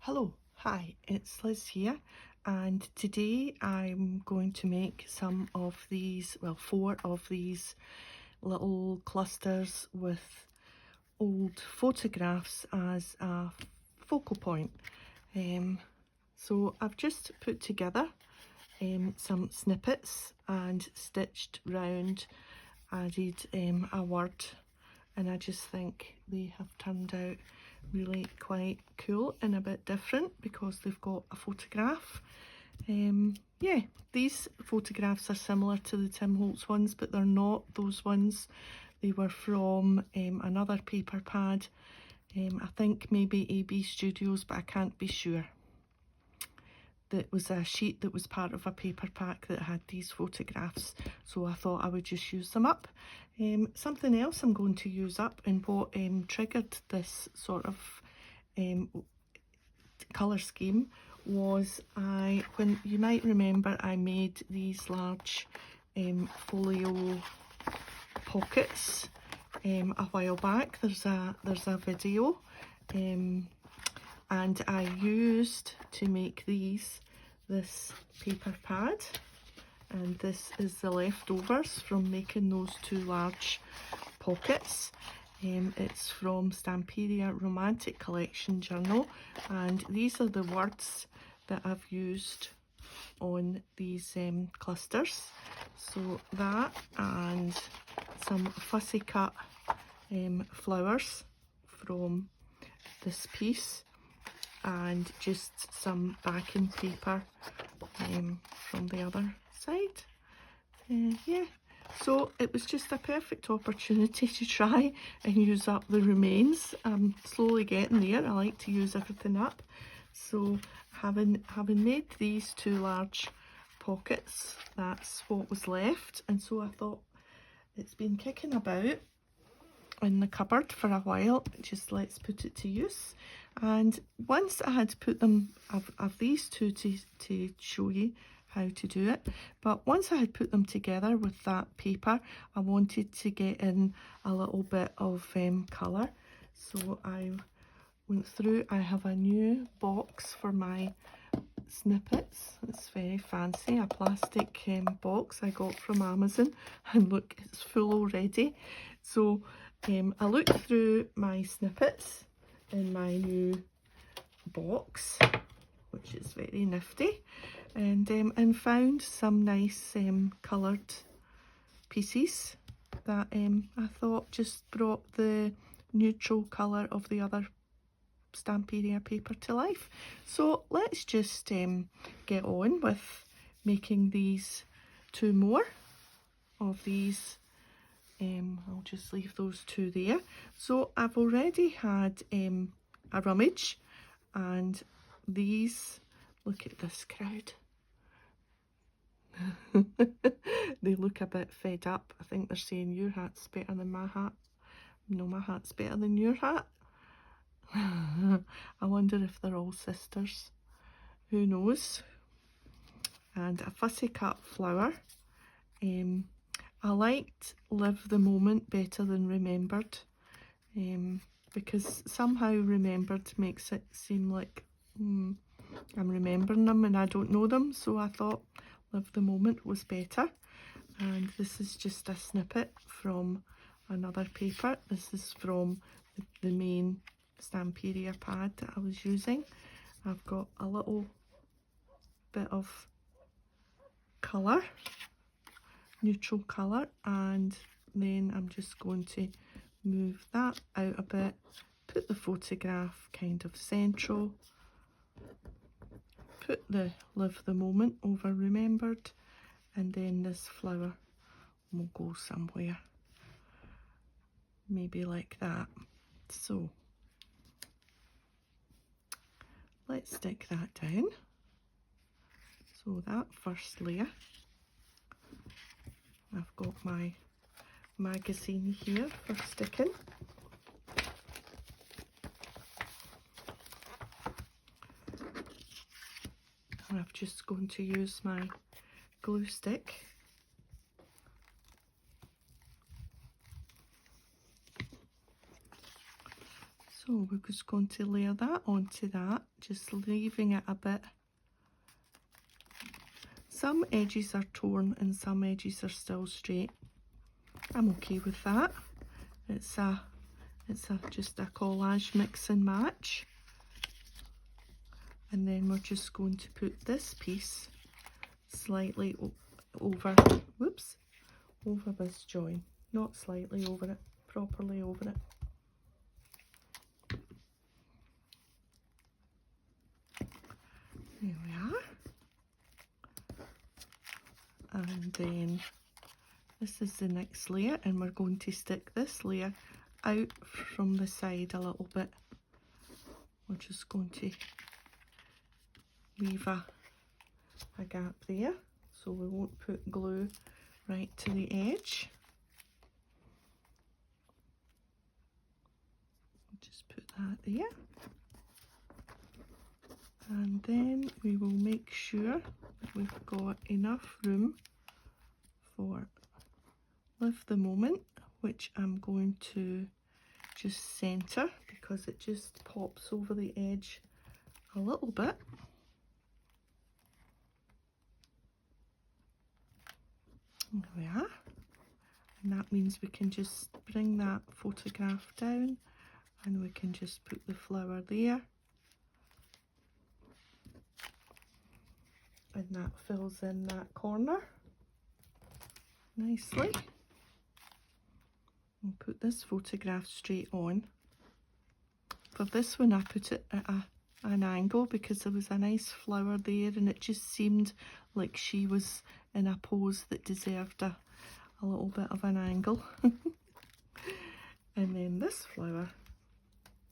Hello, hi, it's Liz here, and today I'm going to make some of these, well, 4 of these little clusters with old photographs as a focal point. So I've just put together some snippets and stitched round, added a word, and I just think they have turned out really quite cool and a bit different because they've got a photograph. Yeah, these photographs are similar to the Tim Holtz ones, but they're not those ones. They were from another paper pad. I think maybe AB Studios, but I can't be sure. That was a sheet that was part of a paper pack that had these photographs, so I thought I would just use them up. Something else I'm going to use up, and what triggered this sort of colour scheme was when you might remember I made these large folio pockets a while back. There's a video and I used to make this paper pad, and this is the leftovers from making those 2 large pockets. It's from Stamperia Romantic Collection Journal, and these are the words that I've used on these clusters. So that and some fussy cut flowers from this piece, and just some backing paper from the other side. Yeah, so it was just a perfect opportunity to try and use up the remains. I'm slowly getting there. I like to use everything up. So having made these 2 large pockets, that's what was left, and so I thought it's been kicking about in the cupboard for a while, just let's put it to use. And once I had put them, I've these 2 to show you how to do it, but once I had put them together with that paper, I wanted to get in a little bit of colour, so I went through. I have a new box for my snippets. It's very fancy, a plastic box I got from Amazon, and look, it's full already. So I looked through my snippets in my new box, which is very nifty, and found some nice coloured pieces that I thought just brought the neutral colour of the other Stamperia paper to life. So let's just get on with making these 2 more of these. I'll just leave those 2 there. So I've already had a rummage, and these, look at this crowd. They look a bit fed up. I think they're saying your hat's better than my hat. No, my hat's better than your hat. I wonder if they're all sisters. Who knows? And a fussy cut flower. I liked Live the Moment better than Remembered, because somehow Remembered makes it seem like I'm remembering them and I don't know them, so I thought Live the Moment was better. And this is just a snippet from another paper. This is from the main Stamperia pad that I was using. I've got a little bit of colour, neutral colour, and then I'm just going to move that out a bit, put the photograph kind of central, put the Live the Moment over Remembered, and then this flower will go somewhere, maybe like that. So let's stick that down. So that first layer, I've got my magazine here for sticking. And I'm just going to use my glue stick. So So we're just going to layer that onto that, just leaving it a bit. Some edges are torn and some edges are still straight. I'm okay with that. It's just a collage mix and match. And then we're just going to put this piece slightly over, whoops, over this join. Not slightly over it, properly over it. There we are. And then this is the next layer, and we're going to stick this layer out from the side a little bit. We're just going to leave a gap there so we won't put glue right to the edge. Just put that there, and then we will make sure that we've got enough room for Live the Moment, which I'm going to just centre because it just pops over the edge a little bit. There we are, and that means we can just bring that photograph down and we can just put the flower there, and that fills in that corner nicely. And put this photograph straight on. For this one I put it at an angle because there was a nice flower there and it just seemed like she was in a pose that deserved a little bit of an angle. And then this flower,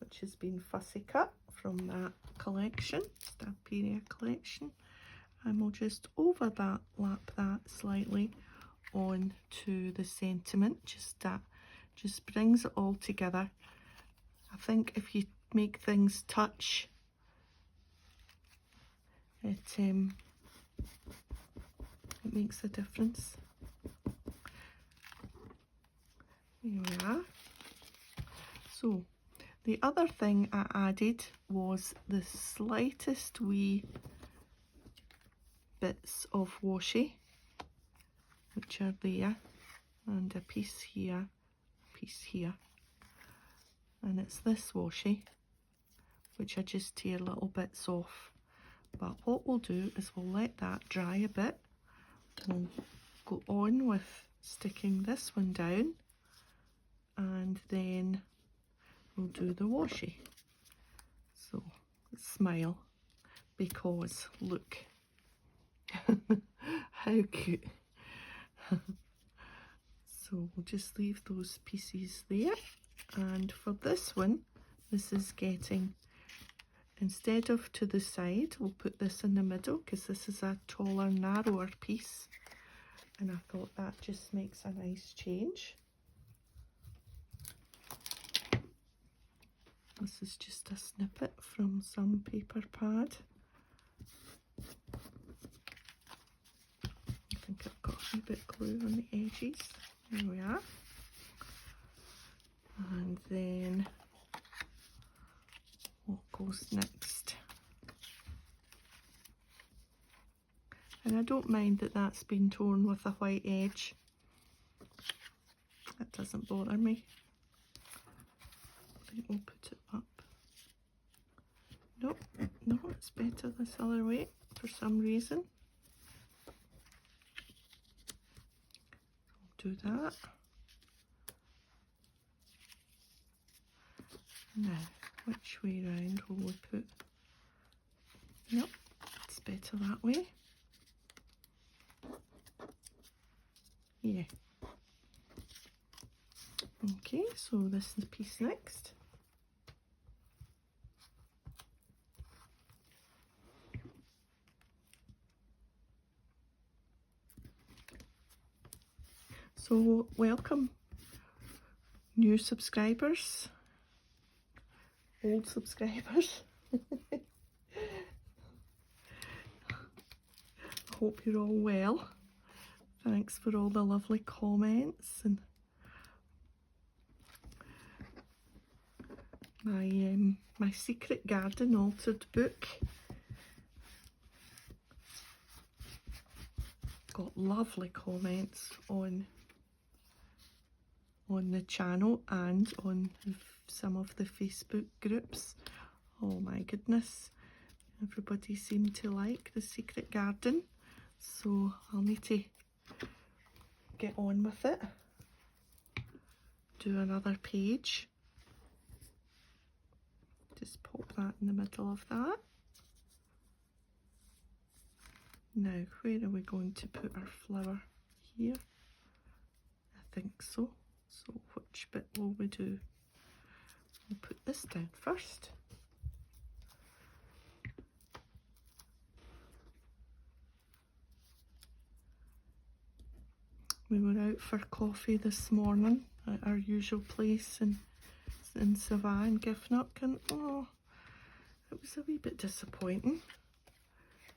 which has been fussy cut from that collection, Stamperia collection, and we'll just lap that slightly on to the sentiment. Just brings it all together. I think if you make things touch, it makes a difference. There we are. So the other thing I added was the slightest wee bits of washi, which are there, and a piece here, and it's this washi which I just tear little bits off. But what we'll do is we'll let that dry a bit. We'll go on with sticking this one down, and then we'll do the washi. So smile, because look how cute. So we'll just leave those pieces there, and for this one, this is getting, instead of to the side, we'll put this in the middle because this is a taller, narrower piece, and I thought that just makes a nice change. This is just a snippet from some paper pad. I think I've got a wee bit glue on the edges. There we are. And then what goes next? And I don't mind that that's been torn with a white edge. That doesn't bother me. I think we'll put it up. Nope, no, it's better this other way for some reason. Do that. Now, which way round will we put? Nope, it's better that way. Yeah. Okay, so this is the piece next. So welcome new subscribers, old subscribers. I hope you're all well. Thanks for all the lovely comments, and my Secret Garden altered book. Got lovely comments on the channel and on some of the Facebook groups. Oh my goodness, everybody seemed to like the Secret Garden, so I'll need to get on with it. Do another page. Just pop that in the middle of that. Now, where are we going to put our flower? Here? I think so. So which bit will we do? We'll put this down first. We were out for coffee this morning at our usual place in Savoy in Giffnock, and oh, it was a wee bit disappointing.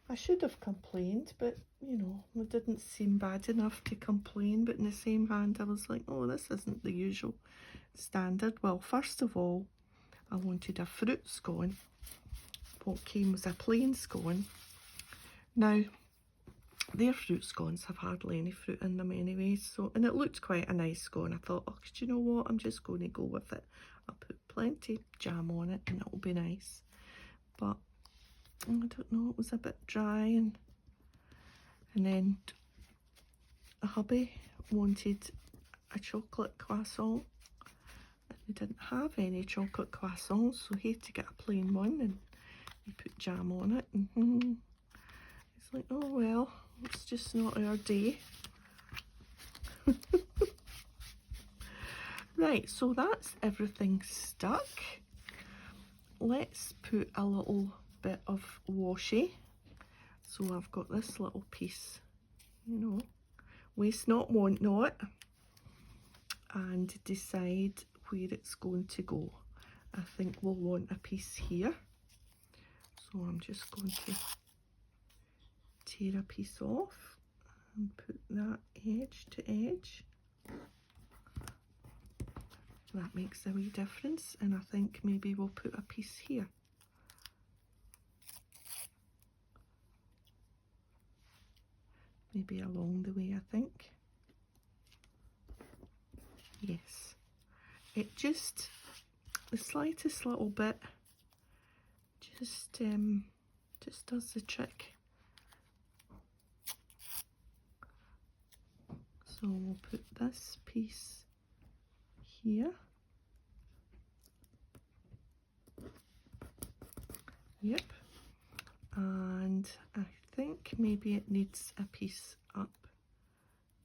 I should have complained, but you know, it didn't seem bad enough to complain, but in the same hand I was like, oh, this isn't the usual standard. Well, first of all, I wanted a fruit scone. What came was a plain scone. Now, their fruit scones have hardly any fruit in them anyway, so, and it looked quite a nice scone. I thought, oh, do you know what, I'm just going to go with it. I'll put plenty of jam on it and it'll be nice. But I don't know, it was a bit dry, and then a hubby wanted a chocolate croissant, and we didn't have any chocolate croissants, so he had to get a plain one, and he put jam on it, and it's like, oh well, it's just not our day. Right, so that's everything stuck. Let's put a little bit of washi. So I've got this little piece, you know, waste not, want not, and decide where it's going to go. I think we'll want a piece here, so I'm just going to tear a piece off and put that edge to edge. That makes a wee difference, and I think maybe we'll put a piece here. Maybe along the way, I think. Yes. It just, the slightest little bit, just does the trick. So we'll put this piece here. Yep. And I think maybe it needs a piece up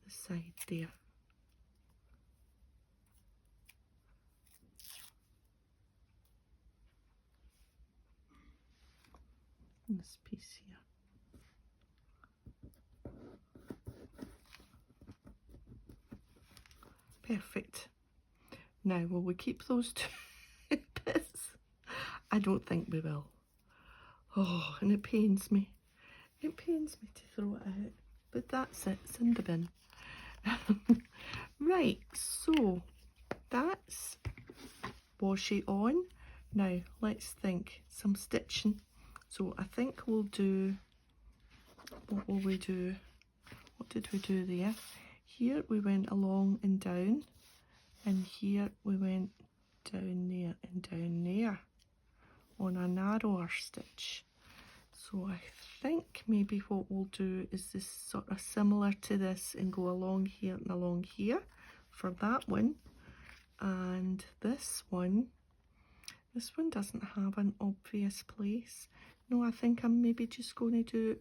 the side there. This piece here. Perfect. Now, will we keep those two bits? I don't think we will. Oh, and it pains me. It pains me to throw it out, but that's it, it's in the bin. Right, so that's washi on. Now, let's think, some stitching. So I think we'll do, what will we do? What did we do there? Here we went along and down, and here we went down there and down there on a narrower stitch. So I think maybe what we'll do is this sort of similar to this and go along here and along here for that one. And this one doesn't have an obvious place. No, I think I'm maybe just going to do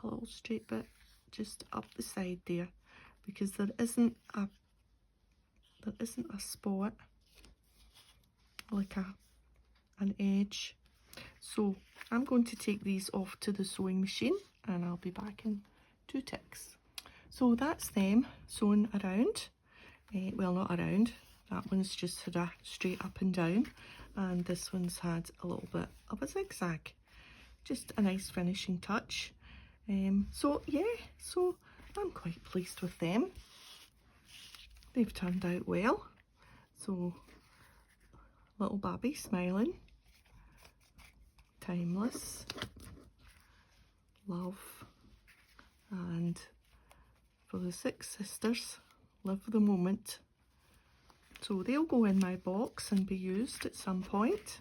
a little straight bit just up the side there, because there isn't a spot like an edge. So I'm going to take these off to the sewing machine and I'll be back in 2 ticks. So that's them sewn around. Well, not around. That one's just had a straight up and down, and this one's had a little bit of a zigzag. Just a nice finishing touch. So yeah, so I'm quite pleased with them. They've turned out well. So little Babby smiling, timeless, love, and for the 6 sisters, live the moment. So they'll go in my box and be used at some point.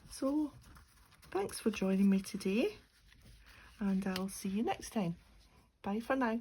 So thanks for joining me today, and I'll see you next time. Bye for now.